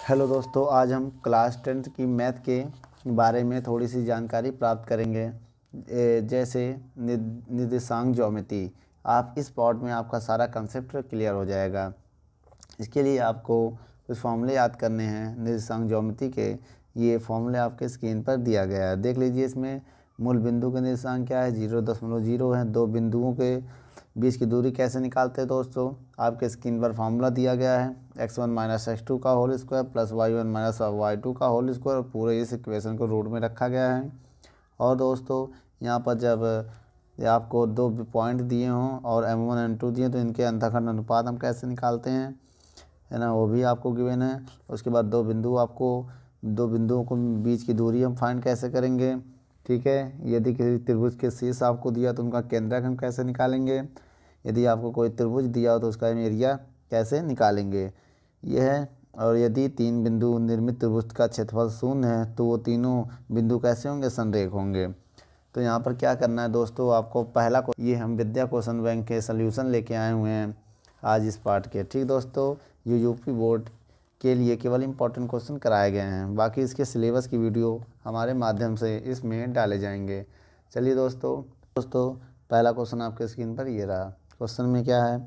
Hello दोस्तों, आज हम क्लास 10th की मैथ के बारे में थोड़ी सी जानकारी प्राप्त करेंगे। जैसे निर्देशांक ज्योमेट्री। आप इस पार्ट में आपका सारा कंसेप्ट क्लियर हो जाएगा। इसके लिए आपको कुछ फॉर्मूले याद करने हैं निर्देशांक ज्योमेट्री के। ये फॉर्मूले आपके स्क्रीन पर दिया गया है, देख लीजिए। इसमें मूल बिंदु के निर्देशांक क्या है, 0.0 है। दो बिंदुओं के बीच की दूरी कैसे निकालते हैं दोस्तों, आपके स्क्रीन पर फार्मूला दिया गया है। x1 माइनस x2 का whole square plus y1 minus y2 का होल स्क्वायर। पूरे इस इक्वेशन को रूट में रखा गया है। और दोस्तों यहाँ पर जब आपको दो पॉइंट दिए हों और m1 m2 दिए तो इनके अंतःखंड अनुपात हम कैसे निकालते हैं, है ना, वो भी आपको गिवन है। उसके बाद दो बिंदुओं को बीच की दूरी हम फाइंड कैसे करेंगे, ठीक है। यदि किसी त्रिभुज के शीर्ष आपको दिया तो उनका केंद्रक हम कैसे निकालेंगे। यदि आपको कोई त्रिभुज दिया हो तो उसका एरिया कैसे निकालेंगे, यह है। और यदि तीन बिंदु निर्मित त्रिभुज का क्षेत्रफल शून्य है तो वो तीनों बिंदु कैसे होंगे, संरेख होंगे। तो यहाँ पर क्या करना है दोस्तों, आपको पहला ये हम विद्या क्वेश्चन बैंक के सल्यूशन लेके आए हुए हैं आज इस पार्ट के, ठीक दोस्तों। ये यूपी बोर्ड के लिए केवल इंपॉर्टेंट क्वेश्चन कराए गए हैं, बाकी इसके सिलेबस की वीडियो हमारे माध्यम से इसमें डाले जाएंगे। चलिए दोस्तों पहला क्वेश्चन आपके स्क्रीन पर ये रहा। क्वेश्चन में क्या है,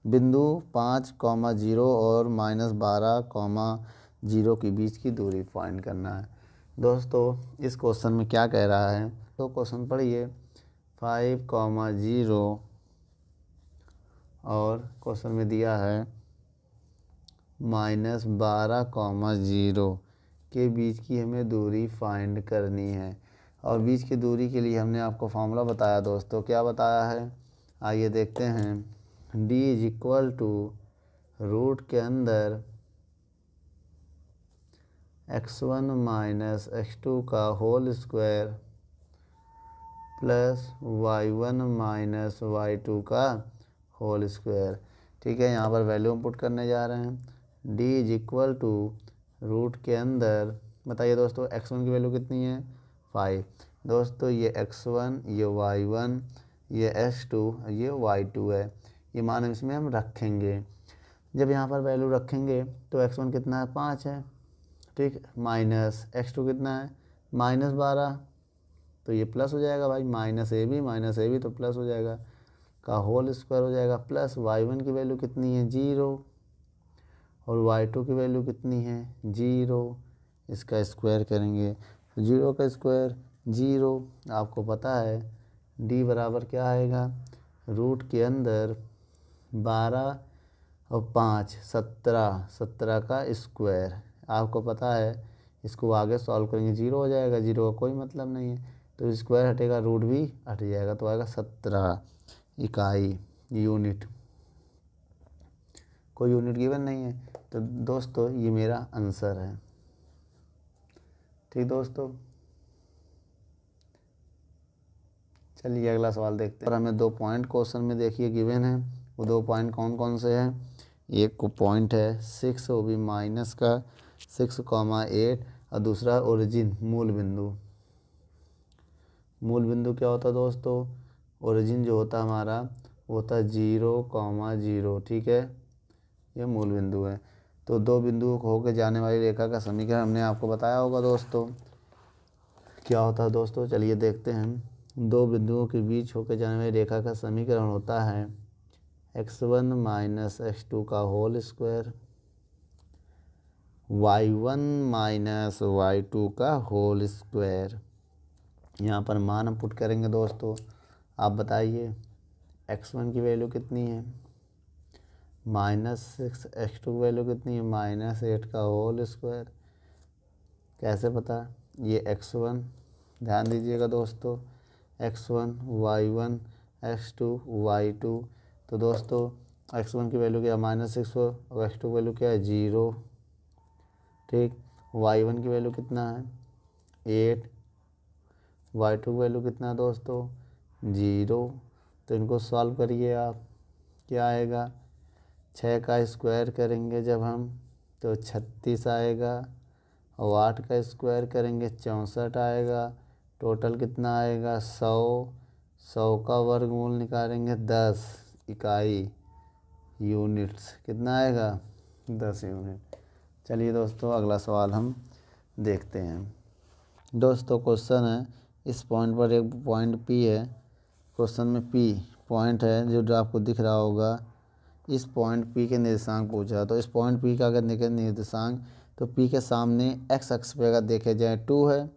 बिंदु 5,0 और -12,0 के बीच की दूरी फाइंड करना है। दोस्तों इस क्वेश्चन में क्या कह रहा है, तो क्वेश्चन पढ़िए। 5,0 और क्वेश्चन में दिया है -12,0 के बीच की हमें दूरी फाइंड करनी है। और बीच की दूरी के लिए हमने आपको फॉर्मूला बताया दोस्तों, क्या बताया है, आइए देखते हैं। d = रूट के अंदर x1 माइनस x2 का whole square plus y1 minus y2 का होल स्क्वायर, ठीक है। यहाँ पर वैल्यू पुट करने जा रहे हैं। d = रूट के अंदर, बताइए दोस्तों x1 की वैल्यू कितनी है, 5। दोस्तों ये x1, ये y1, ये x2, ये y2 है। ये मान इसमें हम रखेंगे। जब यहाँ पर वैल्यू रखेंगे तो x1 कितना है, 5 है, ठीक। माइनस x2 कितना है, -12, तो ये प्लस हो जाएगा भाई, माइनस ए बी तो प्लस हो जाएगा, का होल स्क्वायर हो जाएगा। प्लस y1 की वैल्यू कितनी है, 0, और y2 की वैल्यू कितनी है, 0। इसका स्क्वायर करेंगे तो 0 का स्क्वायर 0। आपको पता है d बराबर क्या आएगा, रूट के अंदर 12 और 5 17 का स्क्वायर। आपको पता है इसको आगे सॉल्व करेंगे 0 हो जाएगा, 0 का कोई मतलब नहीं है, तो स्क्वायर हटेगा रूट भी हट जाएगा, तो आएगा 17 इकाई यूनिट। कोई यूनिट गिवन नहीं है, तो दोस्तों ये मेरा आंसर है, ठीक दोस्तों। चलिए अगला सवाल देखते हैं। और हमें 2 पॉइंट क्वेश्चन में देखिए गिवन है। वो 2 पॉइंट कौन कौन से हैं, एक को पॉइंट है 6, वो भी माइनस का 6,8, और दूसरा ओरिजिन मूल बिंदु। मूल बिंदु क्या होता है दोस्तों, ओरिजिन जो होता है हमारा वो होता है 0,0, ठीक है। ये मूल बिंदु है। तो दो बिंदुओं को होकर जाने वाली रेखा का समीकरण हमने आपको बताया होगा दोस्तों, क्या होता है दोस्तों, चलिए देखते हैं। दो बिंदुओं के बीच होकर जाने वाली रेखा का समीकरण होता है x1 माइनस x2 का whole square, y1 minus y2 का होल स्क्वायर। यहाँ पर मान हम पुट करेंगे दोस्तों, आप बताइए x1 की वैल्यू कितनी है, -6, x2 की वैल्यू कितनी है, -8 का होल स्क्वायर। कैसे पता, ये x1, ध्यान दीजिएगा दोस्तों, x1 y1 x2 y2। तो दोस्तों x1 की वैल्यू क्या है, -6 और x2 की वैल्यू क्या है, 0, ठीक। y1 की वैल्यू कितना है, 8, y2 की वैल्यू कितना है दोस्तों, 0। तो इनको सॉल्व करिए आप, क्या आएगा, 6 का स्क्वायर करेंगे जब हम तो 36 आएगा, और 8 का स्क्वायर करेंगे 64 आएगा। टोटल कितना आएगा, 100 का वर्गमूल निकालेंगे 10 इकाई यूनिट्स, कितना आएगा, 10 यूनिट। चलिए दोस्तों अगला सवाल हम देखते हैं। दोस्तों क्वेश्चन है, इस पॉइंट पर एक पॉइंट P है। क्वेश्चन में P पॉइंट है जो आपको दिख रहा होगा। इस पॉइंट P के निर्देशांक पूछा, तो इस पॉइंट P का अगर निर्देशांक तो P के सामने x अक्ष पे अगर देखे जाए 2 है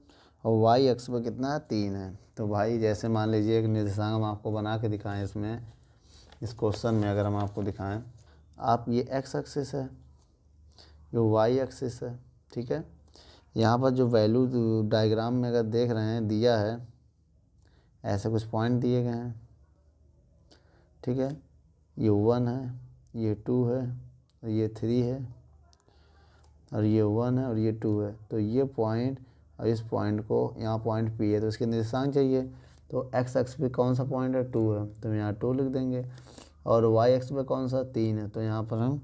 और y अक्ष पे कितना है 3 है। तो भाई जैसे मान लीजिए एक निर्देशांक हम आपको बना के दिखाएं, इसमें इस क्वेश्चन में अगर हम आपको दिखाएं, आप ये x एक्सिस है, ये y एक्सिस है, ठीक है। यहाँ पर जो वैल्यू डायग्राम में अगर देख रहे हैं दिया है, ऐसे कुछ पॉइंट दिए गए हैं, ठीक है। ये 1 है, ये 2 है, ये 3 है और ये 1 है और ये 2 है। तो ये पॉइंट और इस पॉइंट को यहाँ पॉइंट P है, तो इसके निर्देशांक चाहिए। तो x अक्ष पे कौन सा पॉइंट है 2 है, तो यहाँ 2 लिख देंगे। और y अक्ष पे कौन सा 3 है, तो यहाँ पर हम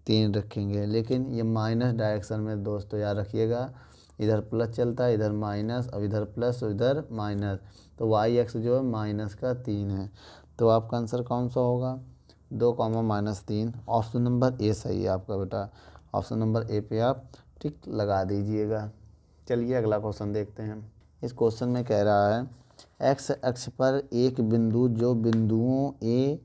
3 रखेंगे। लेकिन ये माइनस डायरेक्शन में दोस्तों याद रखिएगा, इधर प्लस चलता है, इधर माइनस, और इधर प्लस और इधर माइनस। तो y अक्ष जो है -3 है। तो आपका आंसर कौन सा होगा, 2, -3। ऑप्शन नंबर ए सही है आपका बेटा। ऑप्शन नंबर ए पे आप टिक लगा दीजिएगा। चलिए अगला क्वेश्चन देखते हैं। इस क्वेश्चन में कह रहा है, एक्स अक्ष पर एक बिंदु जो बिंदुओं ए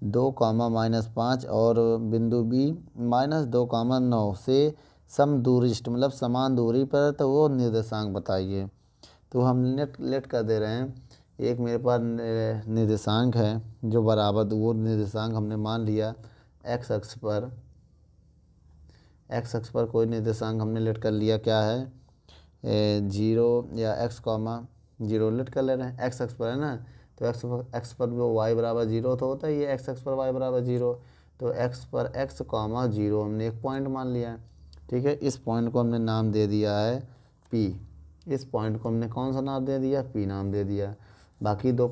2, -5 और बिंदु बी -2, से समदूरिष्ट मतलब समान दूरी पर, तो वो निर्देशांक बताइए। तो हम लेट कर दे रहे हैं, एक मेरे पास निर्देशांक है जो बराबर, वो निर्देशांक हमने मान लिया एक्स अक्ष पर कोई निर्देशांक हमने लेट कर लिया, क्या है 0 या x,0 लेट कर ले रहे हैं। एक्स अक्ष पर है ना, तो एक्स पर वो y बराबर 0 तो होता ही है, एक्स अक्ष पर y बराबर 0। तो x पर x, 0 हमने एक पॉइंट मान लिया है, ठीक है। इस पॉइंट को हमने नाम दे दिया है P। इस पॉइंट को हमने कौन सा नाम दे दिया, P नाम दे दिया। बाकी 2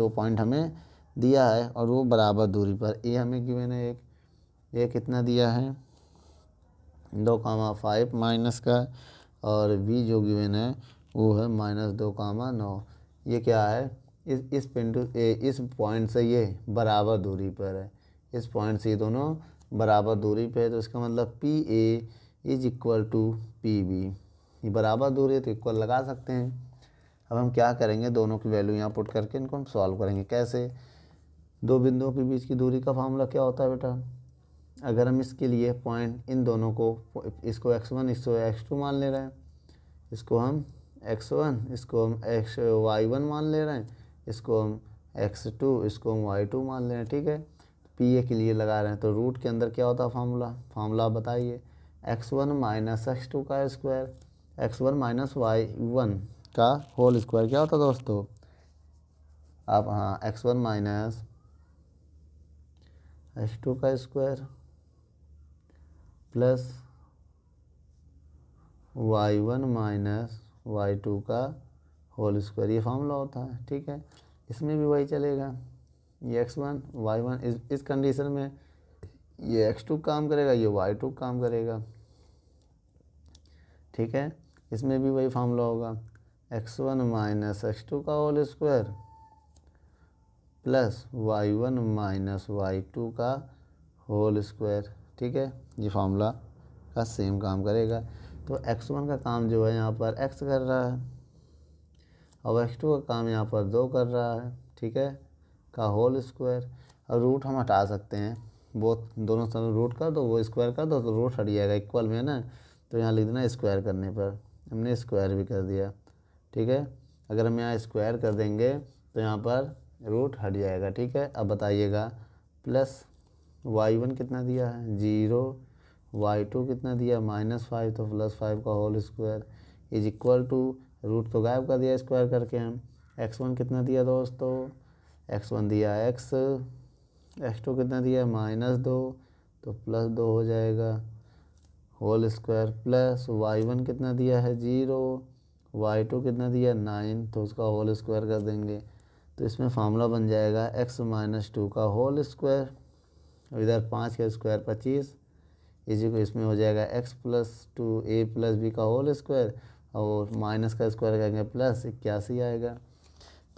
पॉइंट हमें दिया है, और वो बराबर दूरी पर। ए हमें गिवन है, एक कितना दिया है 2,5 माइनस का, और बी जो गिवन है वो है -2,9। ये क्या है, इस पॉइंट से ये बराबर दूरी पर है, इस पॉइंट से ये दोनों बराबर दूरी पे है। तो इसका मतलब PA = PB। ये बराबर दूरी है तो इक्वल लगा सकते हैं। अब हम क्या करेंगे, दोनों की वैल्यू यहाँ पुट करके इनको हम सॉल्व करेंगे। कैसे, दो बिंदुओं के बीच की दूरी का फार्मूला क्या होता है बेटा, अगर हम इसके लिए पॉइंट इन दोनों को, इसको x1 इसको x2 मान ले रहे हैं, इसको हम x1 इसको हम y1 मान ले रहे हैं, इसको हम x2 इसको हम y2 मान ले रहे हैं, ठीक है। PA के लिए लगा रहे हैं, तो रूट के अंदर क्या होता है फार्मूला आप बताइए, x1 - x2 का स्क्वायर, x1 - y1 का होल स्क्वायर क्या होता है दोस्तों, आप हाँ x1 - x2 का स्क्वायर प्लस y1 - y2 का होल स्क्वायर, ये फार्मूला होता है, ठीक है। इसमें भी वही चलेगा, ये x1 y1 इस कंडीशन में ये x2 काम करेगा, ये y2 काम करेगा, ठीक है। इसमें भी वही फार्मूला होगा, x1 - x2 का whole square plus y1 - y2 का होल स्क्वायर, ठीक है। ये फार्मूला का सेम काम करेगा। तो x1 का काम जो है यहाँ पर x कर रहा है, और x2 का काम यहाँ पर 2 कर रहा है, ठीक है, का होल स्क्वायर। और रूट हम हटा सकते हैं, वो दोनों तरफ रूट कर दो, वो स्क्वायर कर दो, तो रूट हट जाएगा, इक्वल में है ना। तो यहाँ लिख देना स्क्वायर करने पर, हमने स्क्वायर भी कर दिया, ठीक है। अगर हम यहाँ स्क्वायर कर देंगे तो यहाँ पर रूट हट जाएगा, ठीक है। अब बताइएगा, प्लस y1 कितना दिया है 0, y2 कितना दिया -5, तो +5 का होल स्क्वायर = रूट तो गायब कर दिया स्क्वायर करके हम। x1 कितना दिया दोस्तों, x1 दिया x, x2 कितना दिया -2, तो +2 हो जाएगा होल स्क्वायर, प्लस y1 कितना दिया है 0, y2 कितना दिया 9, तो उसका होल स्क्वायर कर देंगे। तो इसमें फार्मूला बन जाएगा x - 2 का होल स्क्वायर, और इधर 5 का स्क्वायर 25, इसी को इसमें हो जाएगा x + 2a + b का होल स्क्वायर, और माइनस का स्क्वायर करेंगे +81 आएगा।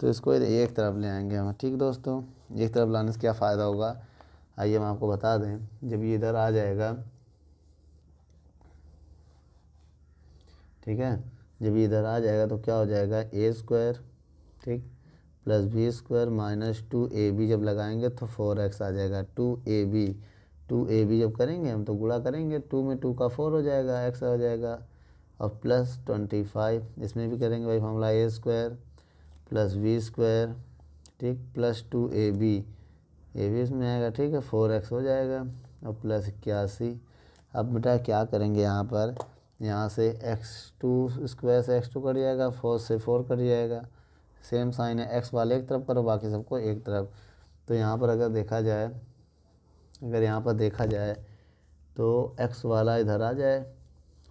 तो इसको एक तरफ ले आएंगे हम, ठीक दोस्तों। एक तरफ लाने से क्या फ़ायदा होगा, आइए हम आपको बता दें। जब ये इधर आ जाएगा ठीक है। जब इधर आ जाएगा तो क्या हो जाएगा, ए स्क्वायर, ठीक, plus b square minus 2ab जब लगाएंगे तो 4x आ जाएगा। 2ab जब करेंगे हम तो गुणा करेंगे, 2 में 2 का 4 हो जाएगा, x हो जाएगा, और प्लस 25 इसमें भी करेंगे भाई फॉर्मूला, ए स्क्वायर प्लस बी स्क्वायर, ठीक, प्लस 2ab इसमें आएगा, ठीक है, 4x हो जाएगा, और प्लस 81। अब बेटा क्या करेंगे यहाँ पर, यहाँ से x2 स्क्वायर से x2 कट जाएगा, 4 से 4 कट जाएगा, सेम साइन है, x वाले एक तरफ करो बाकी सबको एक तरफ। तो यहाँ पर अगर देखा जाए तो x वाला इधर आ जाए,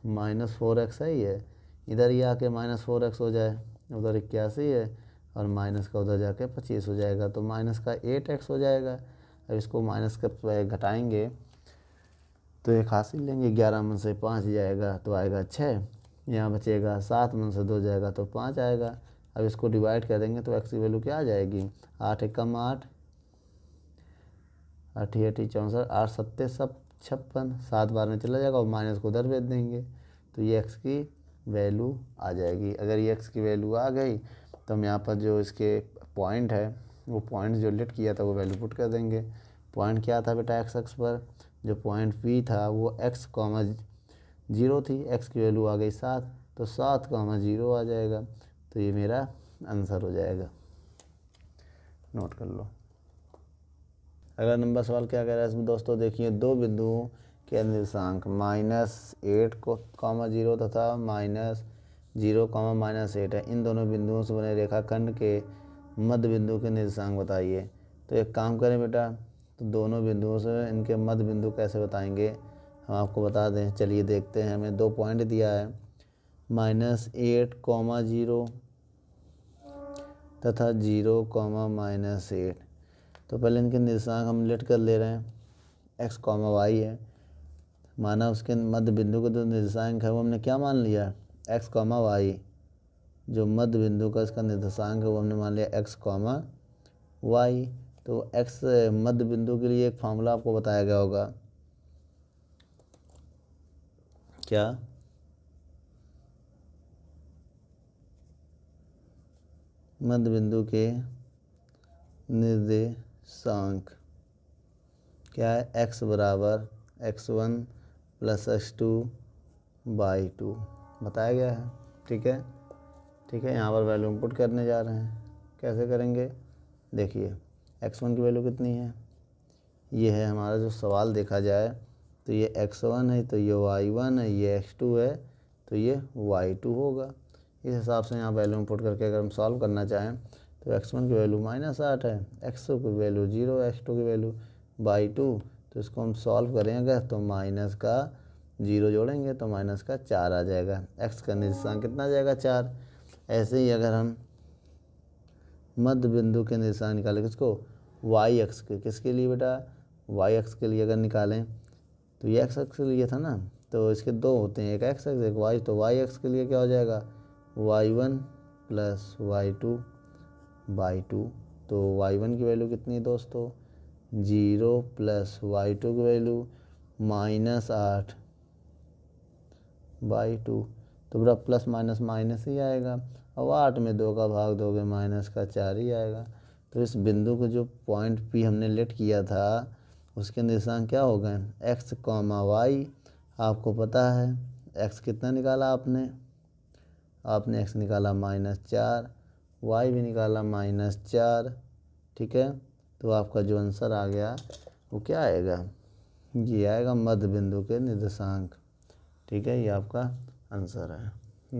-4x है ही है, इधर ही आके -4x हो जाए, उधर 81 है, और माइनस का उधर जाके 25 हो जाएगा, तो माइनस का 8x हो जाएगा। अब इसको माइनस का घटाएंगे तो एक हासिल लेंगे, 11 में से 5 जाएगा तो आएगा 6, यहाँ बचेगा 7 में से 2 जाएगा तो 5 आएगा। अब इसको डिवाइड कर देंगे तो x की वैल्यू क्या आ जाएगी, 8 एकम 8, 8 64, 8 सत्ते सब 56, 7 बार में चला जाएगा और माइनस को उधर भेज देंगे तो ये x की वैल्यू आ जाएगी। अगर ये x की वैल्यू आ गई तो हम यहाँ पर जो इसके पॉइंट है वो पॉइंट जो लेट किया था वो वैल्यू पुट कर देंगे। पॉइंट क्या था बेटा, x अक्ष पर जो पॉइंट P था वो x, 0 थी, x की वैल्यू आ गई 7, तो 7, 0 आ जाएगा, तो ये मेरा आंसर हो जाएगा, नोट कर लो। अगला नंबर सवाल क्या कह रहा है इसमें दोस्तों, देखिए दो बिंदुओं के निर्देशांक -8, 0 तथा -0, -8 है। इन दोनों बिंदुओं से बने रेखाखंड के मध्य बिंदु के निर्देशांक बताइए। तो एक काम करें बेटा, तो दोनों बिंदुओं से इनके मध्य बिंदु कैसे बताएंगे हम आपको बता दें, चलिए देखते हैं। हमें 2 पॉइंट दिया है, -8, 0 तथा 0, -8। तो पहले इनके निर्देशांक हम लेट कर ले रहे हैं, x, y है, माना उसके मध्य बिंदु का जो निर्देशांक है वो हमने क्या मान लिया, x, y। जो मध्य बिंदु का इसका निर्देशांक है वो हमने मान लिया x, y। तो x मध्य बिंदु के लिए एक फार्मूला आपको बताया गया होगा, क्या, मध्य बिंदु के निर्देशांक क्या है, x बराबर x1 + x2/2 बताया गया है, ठीक है। यहाँ पर वैल्यू इनपुट करने जा रहे हैं, कैसे करेंगे, देखिए x1 की वैल्यू कितनी है, ये है हमारा जो सवाल देखा जाए तो ये x1 है, तो ये y1 है, ये x2 है, तो ये y2 होगा। इस हिसाब से यहाँ वैल्यू इनपुट करके अगर हम सॉल्व करना चाहें तो x1 की वैल्यू -8 है, x2 की वैल्यू 0 है, x2 की वैल्यू 2, तो इसको हम सॉल्व करेंगे तो माइनस का 0 जोड़ेंगे तो माइनस का 4 आ जाएगा। x का निर्देशांक कितना आ जाएगा, 4। ऐसे ही अगर हम मध्य बिंदु के निर्देशांक निकालें, किसको, y अक्ष के, किसके लिए बेटा, y अक्ष के लिए अगर निकालें तो ये x अक्ष के लिए था ना, तो इसके दो होते हैं, एक x अक्ष एक y, तो y अक्ष के लिए क्या हो जाएगा, y1 + y2/2। तो y1 की वैल्यू कितनी है दोस्तों, 0 + y2 की वैल्यू -8/2। तो बेटा प्लस माइनस माइनस ही आएगा, और 8 में 2 का भाग दोगे माइनस का 4 ही आएगा। तो इस बिंदु को जो पॉइंट P हमने लेट किया था उसके निर्देशांक क्या हो गए, x, y। आपको पता है x कितना निकाला आपने x निकाला -4, y भी निकाला -4, ठीक है। तो आपका जो आंसर आ गया वो क्या आएगा, ये आएगा मध्य बिंदु के निर्देशांक, ठीक है, ये आपका आंसर है।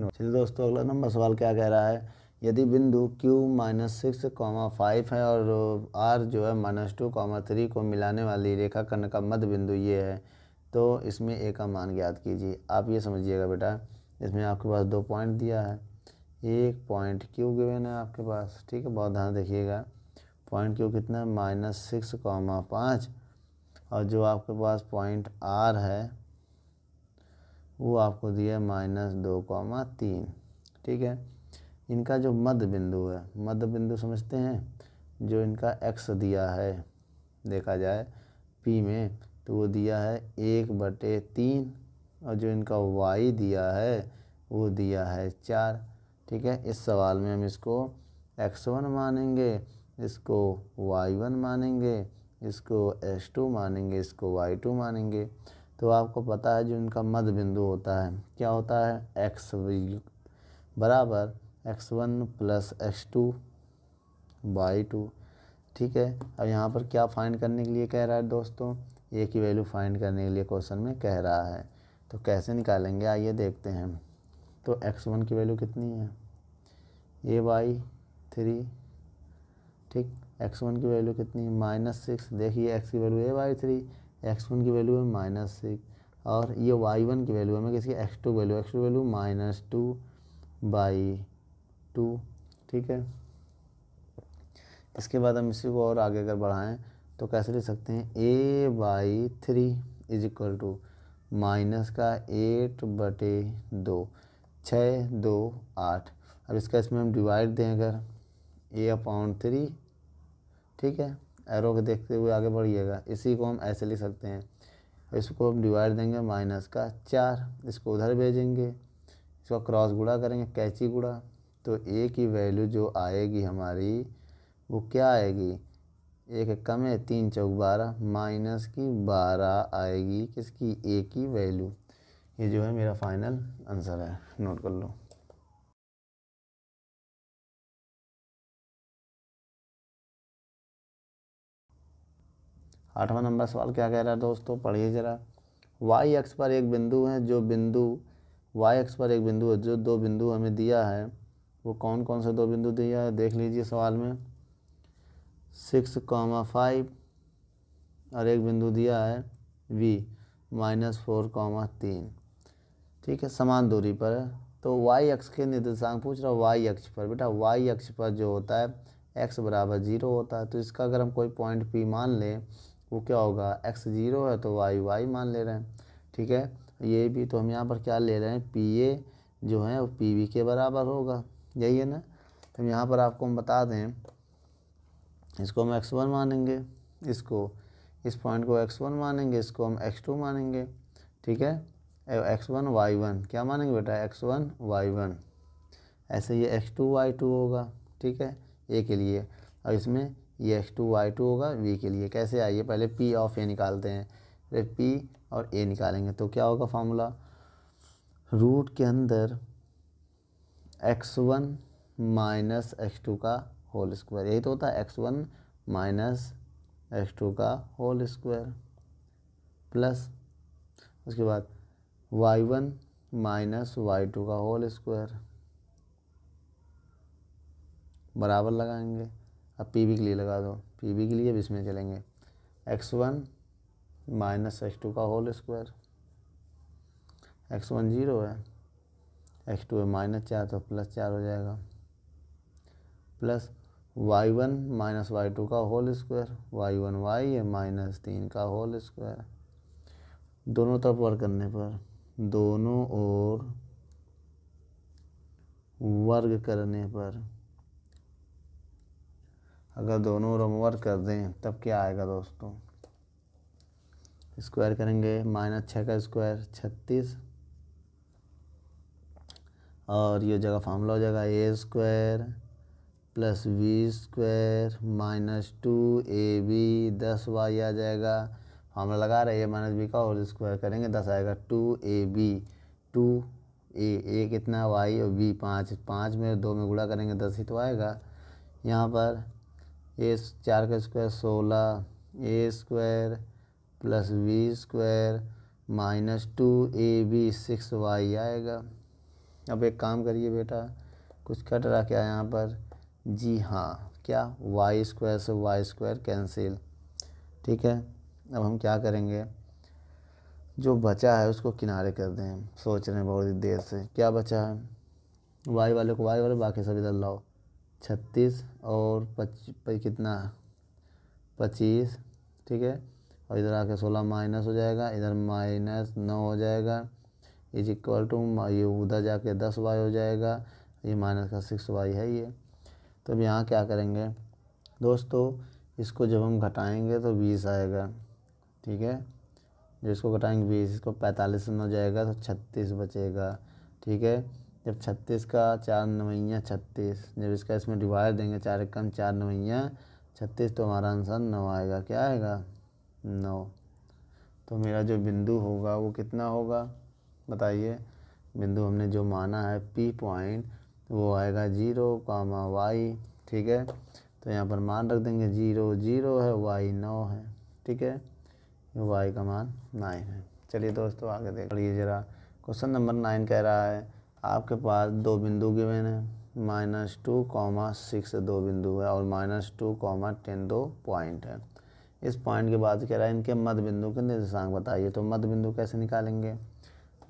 चलिए दोस्तों अगला नंबर सवाल क्या कह रहा है, यदि बिंदु Q -6, 5 है और R जो है -2, 3 को मिलाने वाली रेखाखंड का मध्य बिंदु ये है, तो इसमें A का मान ज्ञात कीजिए। आप ये समझिएगा बेटा, इसमें आपके पास 2 पॉइंट दिया है, एक पॉइंट Q गिवन है आपके पास, ठीक है, बहुत ध्यान देखिएगा। पॉइंट Q कितना है, -6, 5, और जो आपके पास पॉइंट R है वो आपको दिया है -2, 3, ठीक है। इनका जो मध्य बिंदु है, मध्य बिंदु समझते हैं, जो इनका x दिया है देखा जाए P में तो वो दिया है 1/3, और जो इनका y दिया है वो दिया है 4। ठीक है, इस सवाल में हम इसको x1 मानेंगे, इसको y1 मानेंगे, इसको s2 मानेंगे, इसको y2 मानेंगे। तो आपको पता है जो इनका मध्य बिंदु होता है क्या होता है, x बराबर x1 प्लस x2 y2। ठीक है, अब यहाँ पर क्या फाइंड करने के लिए कह रहा है दोस्तों, ए की वैल्यू फाइंड करने के लिए क्वेश्चन में कह रहा है। तो कैसे निकालेंगे आइए देखते हैं। तो x1 की वैल्यू कितनी है, a/3। ठीक, x1 की वैल्यू कितनी है, -6। देखिए x की वैल्यू a/3, x1 की वैल्यू है -6, और ये y1 की वैल्यू है, मैं किसकी x2 वैल्यू, x2 वैल्यू -2/2। ठीक है, इसके बाद हम इसी को और आगे अगर बढ़ाएं तो कैसे लिख सकते हैं, a/3 is equal to minus का 8/2, 6 2 8। अब इसका इसमें हम डिवाइड दें अगर a/3। ठीक है, एरो को देखते हुए आगे बढ़िएगा, इसी को हम ऐसे लिख सकते हैं। इसको हम डिवाइड देंगे माइनस का 4, इसको उधर भेजेंगे, इसको क्रॉस गुणा करेंगे, कैंची गुणा। तो a की वैल्यू जो आएगी हमारी वो क्या आएगी, 1 1 में 3 चौक 12, माइनस की 12 आएगी किसकी, a की वैल्यू। ये जो है मेरा फाइनल आंसर है, नोट कर लो। 8वां नंबर सवाल क्या कह रहा है दोस्तों, पढ़िए जरा। y अक्ष पर एक बिंदु है, जो बिंदु y अक्ष पर एक बिंदु है, जो दो बिंदु हमें दिया है, वो कौन कौन से दो बिंदु दिया है देख लीजिए सवाल में। 6,5 और एक बिंदु दिया है v -4,3। ठीक है, समान दूरी पर है। तो y अक्ष के निर्देशांक पूछ रहा है, y अक्ष पर बेटा, y अक्ष पर जो होता है x बराबर 0 होता है। तो इसका अगर हम कोई पॉइंट p मान लें, वो क्या होगा, x 0 है तो y मान ले रहे हैं। ठीक है, ये भी तो हम यहाँ पर क्या ले रहे हैं, PA जो है वो PB के बराबर होगा, यही है ना। तो यहाँ पर आपको हम बता दें, इसको हम x1 मानेंगे, इसको इस पॉइंट को x1 मानेंगे, इसको हम x2 मानेंगे। ठीक है, x1 y1 क्या मानेंगे बेटा, x1 y1। ऐसे ये x2 y2 होगा। ठीक है, a के लिए, और इसमें ये x2 y2 होगा v के लिए। कैसे आइए पहले p ऑफ a निकालते हैं, फिर p और a निकालेंगे तो क्या होगा फार्मूला, रूट के अंदर x1 माइनस x2 का होल स्क्वायर, यही तो होता है x1 माइनस x2 का होल स्क्वायर, प्लस उसके बाद y1 माइनस y2 का होल स्क्वायर, बराबर लगाएंगे। अब पी के लिए लगा दो, पी के लिए भी इसमें चलेंगे, x1 माइनस x2 का होल स्क्वायर, x1 0 है, x2 है -4 तो +4 हो जाएगा, प्लस y1 माइनस y2 का होल स्क्वायर, y1 y है -3 का होल स्क्वायर। दोनों तरफ वर्ग करने पर, दोनों ओर वर्ग करने पर, अगर दोनों ओर हम वर्ग कर दें तब क्या आएगा दोस्तों, स्क्वायर करेंगे, -6 का स्क्वायर 36, और ये जगह फार्मूला हो जाएगा a² plus v² -2ab 10y आ जाएगा। फार्मूला लगा रहे हैं, a - b का होल स्क्वायर करेंगे 10 आएगा, 2ab 2a कितना y और b 5 में 2 में गुणा करेंगे 10 ही तो आएगा। यहाँ पर a4 का square 16, a² plus v² -2ab 6y आएगा। अब एक काम करिए बेटा, कुछ कट रहा क्या यहाँ पर, जी हाँ, क्या y² से y² कैंसिल। ठीक है, अब हम क्या करेंगे, जो बचा है उसको किनारे कर दें। सोच रहे हैं बहुत देर से, क्या बचा है, y वाले को y वाले, बाकी सब इधर लाओ, 36 और 25 कितना 25। ठीक है, और इधर आके 16 माइनस हो जाएगा, इधर -9 हो जाएगा, इज इक्वल टू ये उधर जाके 10y हो जाएगा, ये माइनस का 6y है ये। तो अब यहाँ क्या करेंगे दोस्तों, इसको जब हम घटाएंगे तो 20 आएगा। ठीक है, जब इसको घटाएंगे 20, इसको 45 में हो जाएगा तो 36 बचेगा। ठीक है, जब 36 का 4 नवैया 36, जब इसका इसमें डिवाइड देंगे 4 एकम 4 नवैया 36, तो हमारा आंसर 9 आएगा। क्या आएगा? 9। तो मेरा जो बिंदु होगा वो कितना होगा बताइए? बिंदु हमने जो माना है P पॉइंट वो आएगा 0, ठीक है। तो यहाँ पर मान रख देंगे 0 0 है, y 9 है, ठीक है। y का मान 9 है। चलिए दोस्तों आगे देख लीजिए ज़रा। क्वेश्चन नंबर 9 कह रहा है आपके पास दो बिंदु गिवन है, -2, 6 दो बिंदु है और -2, 10 दो पॉइंट है। इस पॉइंट के बाद कह रहा है इनके मध्य बिंदु के निर्देशांक बताइए। तो मध्य बिंदु कैसे निकालेंगे?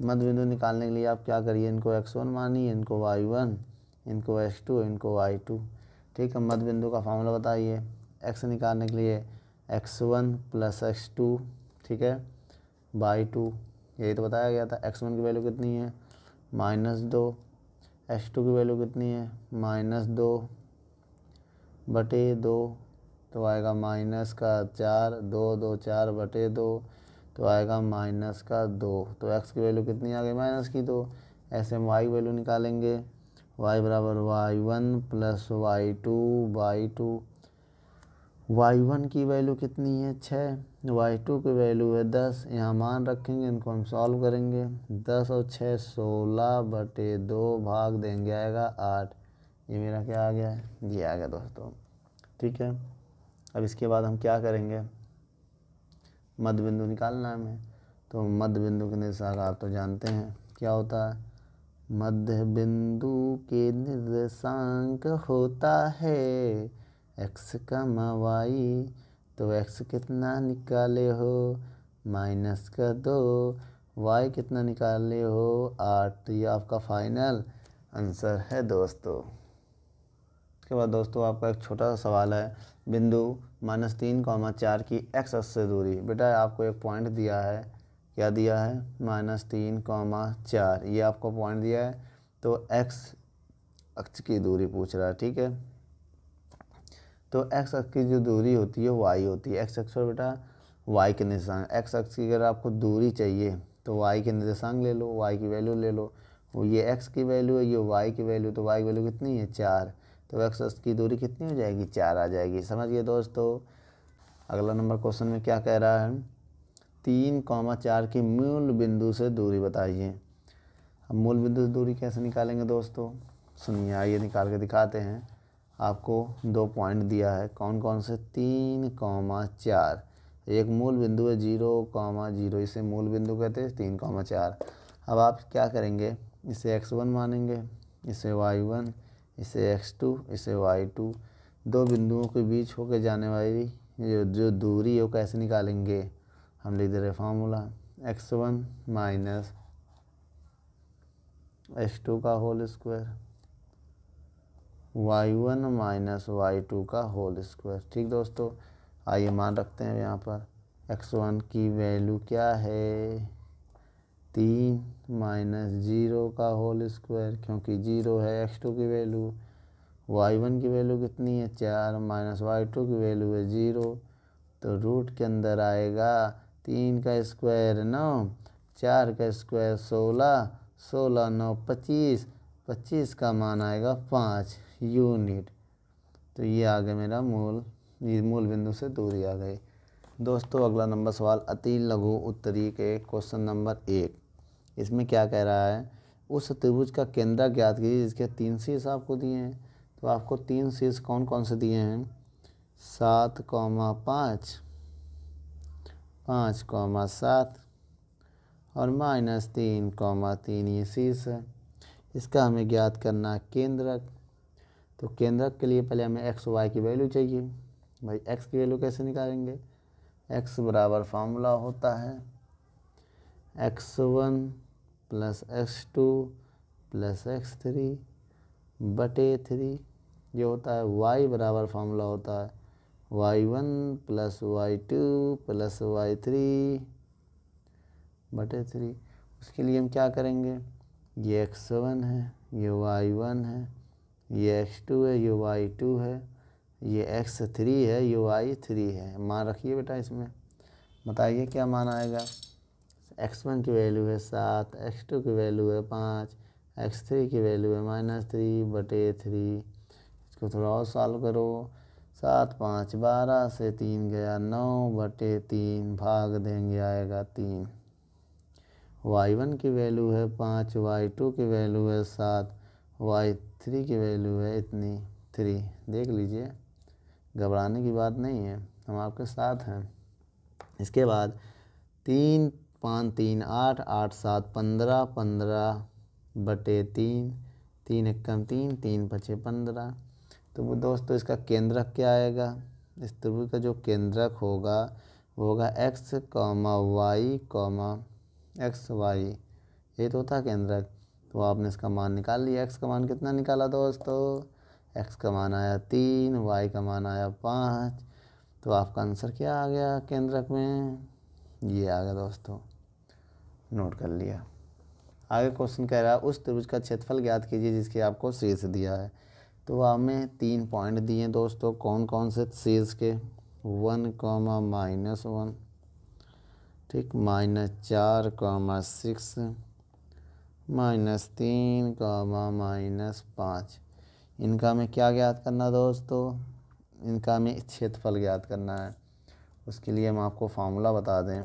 मध्य बिंदु निकालने के लिए आप क्या करिए, इनको x1 मानिए, इनको y1, इनको x2, इनको y2, ठीक है। मध्य बिंदु का फॉर्मूला बताइए। x निकालने के लिए x1 + x2, ठीक है, y2, यही तो बताया गया था। x1 की वैल्यू कितनी है? -2, x2 की वैल्यू कितनी है? -2/2, तो आएगा -4, 2 2 4/2, तो आएगा -2। तो x की वैल्यू कितनी आ गई? -2। ऐसे हम y की वैल्यू निकालेंगे। y बराबर y1 + y2/2। y1 की वैल्यू कितनी है? 6, y2 की वैल्यू है 10। यहाँ मान रखेंगे, इनको हम सॉल्व करेंगे। 10 और 6 16/2 भाग देंगे, आएगा 8। ये मेरा क्या आ गया है? ये आ गया दोस्तों, ठीक है। अब इसके बाद हम क्या करेंगे? मध्य बिंदु निकालना है हमें। तो मध्य बिंदु के निर्देशांक आप तो जानते हैं क्या होता है। मध्य बिंदु के निर्देशांक होता है x, y। तो x कितना निकाले हो? -2। y कितना निकाले हो? 8। तो ये आपका फाइनल आंसर है दोस्तों। उसके बाद दोस्तों आपका एक छोटा सा सवाल है। बिंदु -3, 4 की x अक्ष से दूरी। बेटा आपको एक पॉइंट दिया है, क्या दिया है? -3, 4, ये आपको पॉइंट दिया है। तो x अक्ष की दूरी पूछ रहा है, ठीक है। तो x अक्ष की जो दूरी होती है y होती है। x अक्ष पर बेटा y के निर्देशांक, x अक्ष की अगर आपको दूरी चाहिए तो y के निर्देशांक ले लो, y की वैल्यू ले लो। वो ये x की वैल्यू है, ये y की वैल्यू, तो y की वैल्यू कितनी है? 4। तो x अक्ष की दूरी कितनी हो जाएगी? 4 आ जाएगी। समझ गए दोस्तों। अगला नंबर क्वेश्चन में क्या कह रहा है? 3, 4 की मूल बिंदु से दूरी बताइए। अब मूल बिंदु से दूरी कैसे निकालेंगे दोस्तों? सुनिए, आइए निकाल के दिखाते हैं। आपको 2 पॉइंट दिया है, कौन कौन से? 3, 4। एक मूल बिंदु है 0, 0, इसे मूल बिंदु कहते हैं 3, 4। अब आप क्या करेंगे? इसे x1 मानेंगे, इसे y1, इसे x2, इसे y2। दो बिंदुओं के बीच होकर जाने वाली जो दूरी है वो कैसे निकालेंगे? हम लिख दे रहे फार्मूला x1 - x2 का होल स्क्वायर, y1 - y2 का होल स्क्वायर, ठीक दोस्तों। आइए मान रखते हैं यहाँ पर x1 की वैल्यू क्या है? 3 - 0 का होल स्क्वायर, क्योंकि 0 है x2 की वैल्यू। y1 की वैल्यू कितनी है? 4 - y2 की वैल्यू है 0। तो रूट के अंदर आएगा 3 का स्क्वायर 9, 4 का स्क्वायर 16, 16 9 25, 25 का मान आएगा 5 यूनिट। तो ये आ गया मेरा मूल बिंदु से दूरी आ गई। दोस्तों अगला नंबर सवाल अति लघु उत्तरीय के क्वेश्चन नंबर 1। इसमें क्या कह रहा है? उस त्रिभुज का केंद्र ज्ञात कीजिए जिसके 3 शीर्ष आपको दिए हैं। तो आपको 3 शीर्ष कौन कौन से दिए हैं? 7, 5, 5, 7 और -3, 3 ये शीर्ष है। इसका हमें ज्ञात करना है केंद्रक। तो केंद्रक के लिए पहले हमें x y की वैल्यू चाहिए। भाई x की वैल्यू कैसे निकालेंगे? x बराबर फार्मूला होता है x1 + x2 + x3/3। ये होता है y बराबर फार्मूला होता है y1 + y2 + y3/3। उसके लिए हम क्या करेंगे? ये x1 है, ये y1 है, ये x2 है, ये y2 है, ये x3 है, ये y3 है। मान रखिए बेटा इसमें, बताइए क्या मान आएगा? x1 की वैल्यू है 7, x2 की वैल्यू है 5, x3 की वैल्यू है -3/3। इसको थोड़ा और सॉल्व करो। 7 5 12 से 3 गया 9/3 भाग देंगे आएगा 3। y1 की वैल्यू है 5, y2 की वैल्यू है 7, y3 की वैल्यू है इतनी 3। देख लीजिए, घबराने की बात नहीं है, हम आपके साथ हैं। इसके बाद 3 5 3 8 8 7 15 15/3, 3 एकम 3, 3 5 15। तो वो दोस्तों इसका केंद्रक क्या आएगा? इस त्रिभुज का जो केंद्रक होगा वो होगा x, y, एक्स वाई। ये तो था केंद्रक। तो आपने इसका मान निकाल लिया। x का मान कितना निकाला दोस्तों? x का मान आया 3, y का मान आया 5। तो आपका आंसर क्या आ गया केंद्रक में? ये आ गया दोस्तों, नोट कर लिया। आगे क्वेश्चन कह रहा है उस त्रिभुज का क्षेत्रफल ज्ञात कीजिए जिसके आपको शीर्ष दिया है। तो हमें 3 पॉइंट दिए दोस्तों। कौन कौन से शीर्ष के? 1, -1, ठीक, -4, -6, -3, -5। इनका हमें क्या ज्ञात करना दोस्तों? इनका हमें क्षेत्रफल ज्ञात करना है। उसके लिए हम आपको फार्मूला बता दें।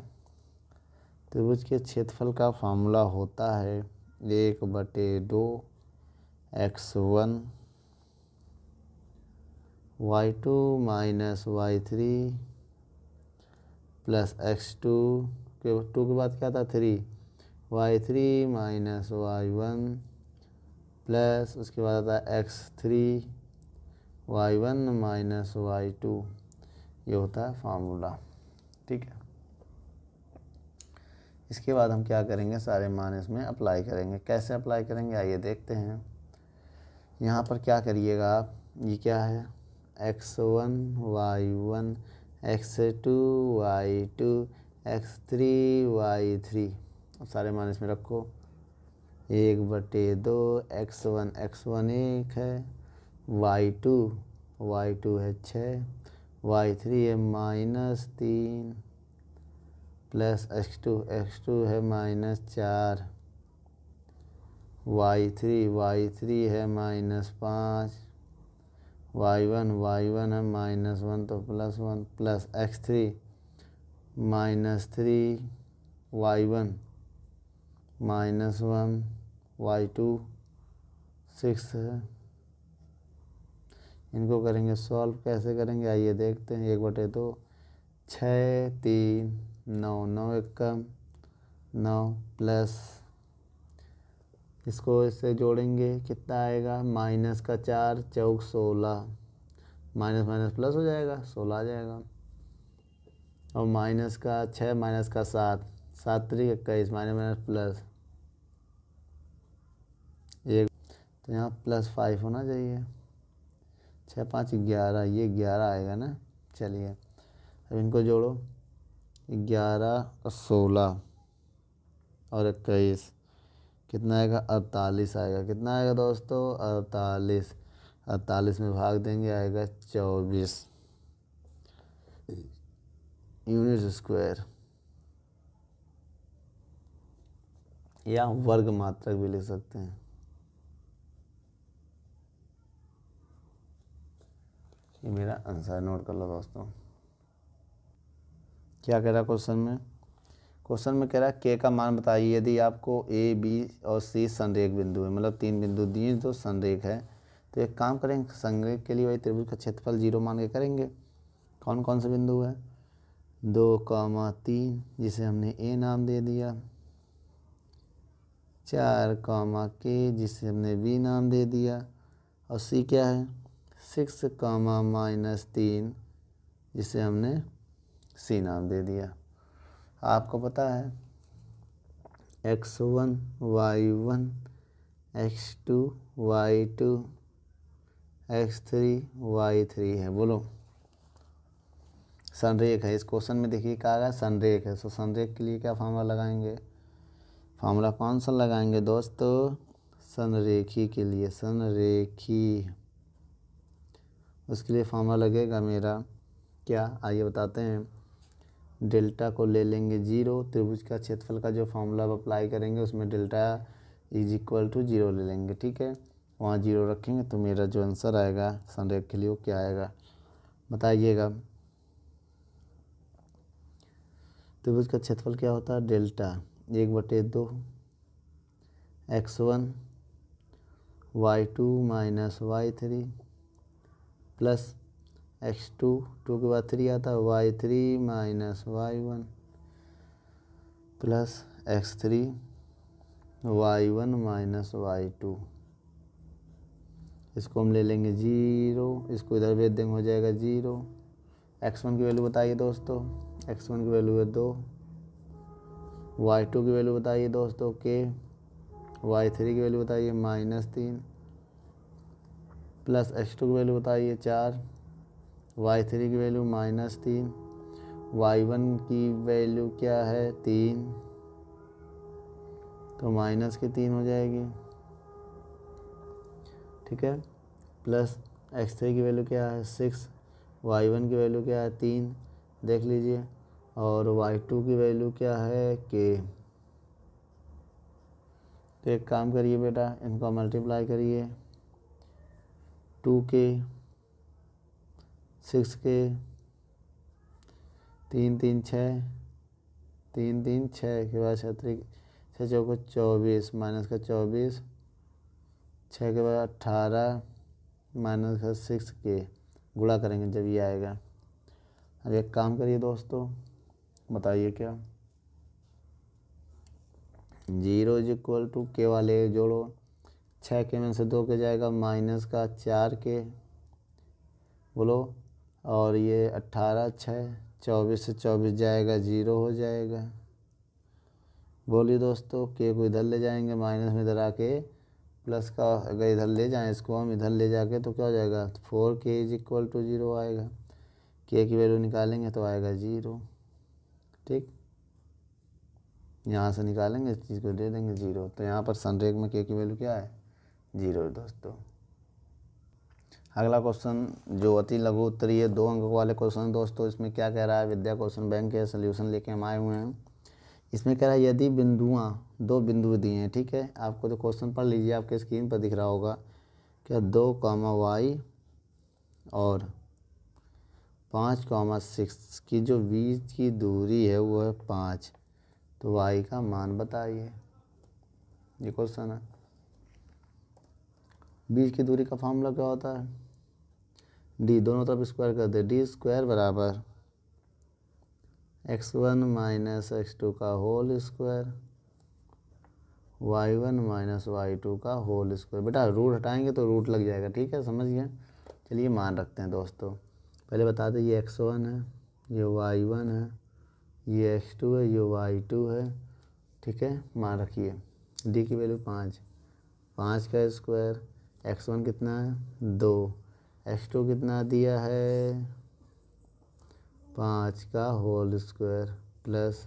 त्रिभुज के क्षेत्रफल का फार्मूला होता है 1/2 x1 y2 - y3 plus x2 के 2 के बाद क्या था 3, y3 - y1 प्लस उसके बाद आता है x3 y1 - y2। ये होता है फार्मूला, ठीक है। इसके बाद हम क्या करेंगे, सारे मान इसमें अप्लाई करेंगे। कैसे अप्लाई करेंगे आइए देखते हैं। यहाँ पर क्या करिएगा आप, ये क्या है x1 y1 x2 y2 x3 y3। अब सारे मान इसमें रखो। 1/2 x1 1 है, y2 है 6, y3 है -3 प्लस x2 है -4, y3 है -5, y1 है -1 तो +1 प्लस x3 -3, y1 -1, y2 6 है। इनको करेंगे सॉल्व। कैसे करेंगे आइए देखते हैं। 1/2 6 3 9 9 एकम 9 प्लस इसको इससे जोड़ेंगे कितना आएगा, -4 चौक 16, माइनस माइनस प्लस हो जाएगा 16 आ जाएगा। और -6 -7 7 3 21 माइनस प्लस 1, तो यहाँ +5 होना चाहिए। 6 5 11, ये 11 आएगा ना। चलिए अब इनको जोड़ो, 11 और 16 और 21 कितना आएगा, 48 आएगा। कितना आएगा दोस्तों, 48। 48 में भाग देंगे आएगा 24 यूनिट स्क्वायर, या वर्ग मात्रक भी लिख सकते हैं। ये मेरा आंसर नोट कर लो दोस्तों। क्या कह रहा है क्वेश्चन में? क्वेश्चन में कह रहा है के का मान बताइए यदि आपको ए बी और सी संरेख बिंदु है, मतलब 3 बिंदु दिए तो संरेख है। तो एक काम करेंगे, संरेख के लिए वही त्रिभुज का क्षेत्रफल 0 मान के करेंगे। कौन कौन से बिंदु है, 2, 3 जिसे हमने ए नाम दे दिया, 4, के जिसे हमने बी नाम दे दिया, और सी क्या है 6, -3 जिसे हमने सी नाम दे दिया। आपको पता है x1 y1 x2 y2 x3 y3 है। बोलो संरेख है। इस क्वेश्चन में देखिए क्या है, संरेख है। तो संरेख के लिए क्या फार्मूला लगाएंगे, फार्मूला कौन सा लगाएंगे दोस्तों, संरेखी के लिए, संरेखी। उसके लिए फार्मूला लगेगा मेरा क्या, आइए बताते हैं। डेल्टा को ले लेंगे 0, त्रिभुज का क्षेत्रफल का जो फार्मूला अप्लाई करेंगे उसमें डेल्टा इज इक्वल टू 0 ले लेंगे, ठीक है। वहाँ 0 रखेंगे तो मेरा जो आंसर आएगा संरेख के लिए वो क्या आएगा बताइएगा। तो उसका क्षेत्रफल क्या होता है, delta 1/2 x1 y2 minus y3 plus x2 2 के बाद 3 आता है y3 minus y1 plus x3 y1 minus y2। इसको हम ले लेंगे 0, इसको इधर भेज देंगे, हो जाएगा 0। x1 की वैल्यू बताइए दोस्तों, x1 की वैल्यू है 2, y2 की वैल्यू बताइए दोस्तों k, y3 की वैल्यू बताइए -3 प्लस x2 की वैल्यू बताइए 4, y3 की वैल्यू -3, y1 की वैल्यू क्या है 3, तो -3 हो जाएगी, ठीक है। प्लस x3 की वैल्यू क्या है 6, y1 की वैल्यू क्या है 3 देख लीजिए, और y2 की वैल्यू क्या है k। तो एक काम करिए बेटा, इनको मल्टीप्लाई करिए, 2k 6k 3 3 6 3 3 6 के बाद 6 चौको 24 माइनस का 24, 6 के बाद 18 माइनस का 6k, गुणा करेंगे जब ये आएगा। अब एक काम करिए दोस्तों, बताइए क्या, 0 इज इक्वल टू के वाले जोड़ो, 6 के में से 2 के जाएगा माइनस का 4k, बोलो, और ये 18 6 24 से 24 जाएगा 0 हो जाएगा। बोलिए दोस्तों, के को इधर ले जाएंगे माइनस में, इधर आके प्लस का अगर इधर ले जाएं इसको हम इधर ले जाके तो क्या हो जाएगा 4k इज इक्वल टू 0 आएगा। के की वैल्यू निकालेंगे तो आएगा 0, ठीक। यहाँ से निकालेंगे इस चीज़ को दे देंगे 0, तो यहाँ पर संरेख में के की वैल्यू क्या है 0 दोस्तों। अगला क्वेश्चन जो अति लघु उत्तरीय 2 अंकों वाले क्वेश्चन दोस्तों, इसमें क्या कह रहा है, विद्या क्वेश्चन बैंक के सोल्यूशन लेके हम आए हुए हैं। इसमें कह रहा है यदि बिंदुआँ 2 बिंदु दिए हैं, ठीक है, आपको तो क्वेश्चन पढ़ लीजिए, आपके स्क्रीन पर दिख रहा होगा क्या 2, y और 5, 6 की जो बीच की दूरी है वो है 5, तो y का मान बताइए। ये क्वेश्चन है। बीच की दूरी का फॉर्मूला क्या होता है, d, दोनों तरफ स्क्वायर कर दे, d² बराबर x1 माइनस x2 का whole square y1 minus y2 का होल स्क्वायर। बेटा रूट हटाएंगे तो रूट लग जाएगा, ठीक है, समझ गए। चलिए मान रखते हैं दोस्तों, पहले बता दें ये x1 है, ये y1 है, ये x2 है, ये y2 है, ठीक है। मान रखिए d की वैल्यू 5 का स्क्वायर, x1 कितना है 2, x2 कितना दिया है 5 का होल स्क्वायर, प्लस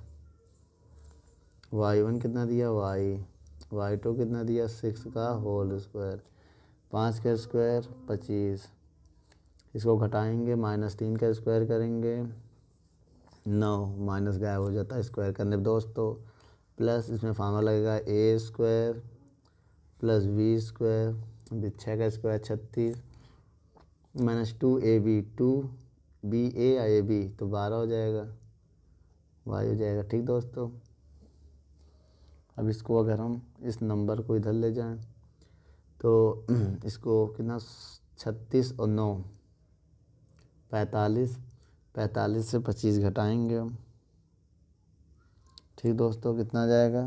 y1 कितना दिया y2 कितना दिया 6 का होल स्क्वायर, 5 का स्क्वायर 25, इसको घटाएंगे -3 का स्क्वायर करेंगे 9, माइनस गायब हो जाता है स्क्वायर करने पर दोस्तों, प्लस इसमें फार्मूला लगेगा a² प्लस b², 6 का स्क्वायर 36 -2ab 2ba या ab तो 12 हो जाएगा, y हो जाएगा, ठीक दोस्तों। अब इसको अगर हम इस नंबर को इधर ले जाएं तो इसको कितना 36 और 9 45, 45 से 25 घटाएंगे हम, ठीक दोस्तों, कितना जाएगा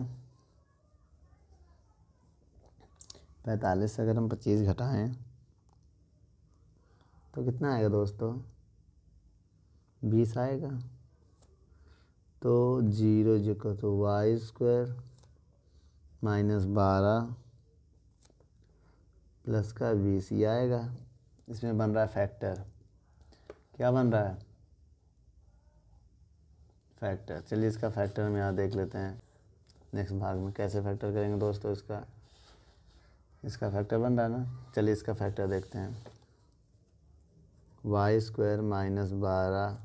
45 से अगर हम 25 घटाएं तो कितना आएगा दोस्तों 20 आएगा। तो 0 जगह तो y² माइनस 12 प्लस का 20 ही आएगा। इसमें बन रहा है फैक्टर, क्या बन रहा है फैक्टर। चलिए इसका फैक्टर हम यहाँ देख लेते हैं नेक्स्ट भाग में कैसे फैक्टर करेंगे दोस्तों। इसका फैक्टर बन रहा है ना, चलिए इसका फैक्टर देखते हैं। y² माइनस 12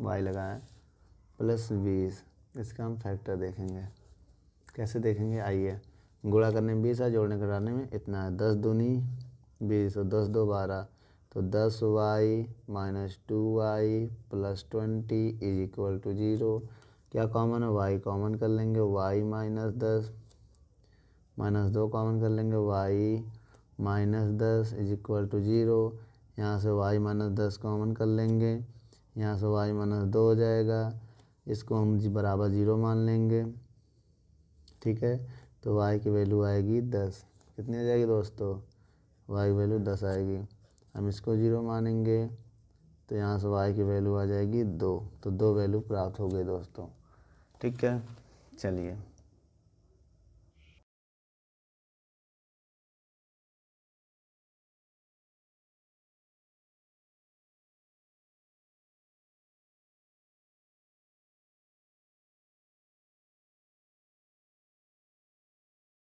y लगाएं प्लस 20, इसका हम फैक्टर देखेंगे। कैसे देखेंगे, आइए। गुणा करने में 20 है, जोड़ने घटाने में इतना है, 10 दूनी 20 और 10 दो 12, तो 10y minus 2y plus 20 is equal to 0। क्या कॉमन है, y कॉमन कर लेंगे, y माइनस 10 माइनस 2 कॉमन कर लेंगे, y minus 10 is equal to 0। यहाँ से y माइनस 10 कॉमन कर लेंगे, यहाँ से y माइनस 2 हो जाएगा, इसको हम बराबर 0 मान लेंगे। ठीक है, तो y की वैल्यू आएगी 10। कितनी आ जाएगी दोस्तों, y की वैल्यू 10 आएगी। हम इसको 0 मानेंगे तो यहाँ से y की वैल्यू आ जाएगी 2। तो 2 वैल्यू प्राप्त हो गई दोस्तों। ठीक है, चलिए।